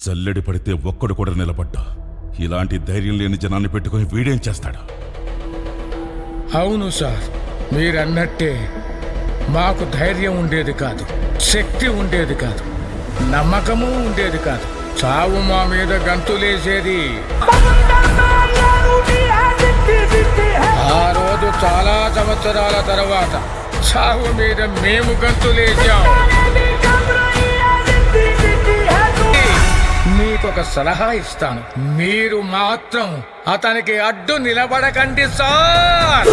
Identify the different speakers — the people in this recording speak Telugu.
Speaker 1: జల్లెడి పడితే ఒక్కడు కూడా నిలబడ్డా. ఇలాంటి ధైర్యం లేని జనాన్ని పెట్టుకుని వీడేం చేస్తాడు?
Speaker 2: అవును సార్, మీరన్నట్టే మాకు ధైర్యం ఉండేది కాదు, శక్తి ఉండేది కాదు, నమ్మకము ఉండేది కాదు. చావు మా మీద గంతులేసేది. ఆ రోజు చాలా సంవత్సరాల తర్వాత చావు మీద మేము గంతులేసాం. మీకొక సలహా ఇస్తాను, మీరు మాత్రం అతనికి అడ్డు నిలబడకండి సార్.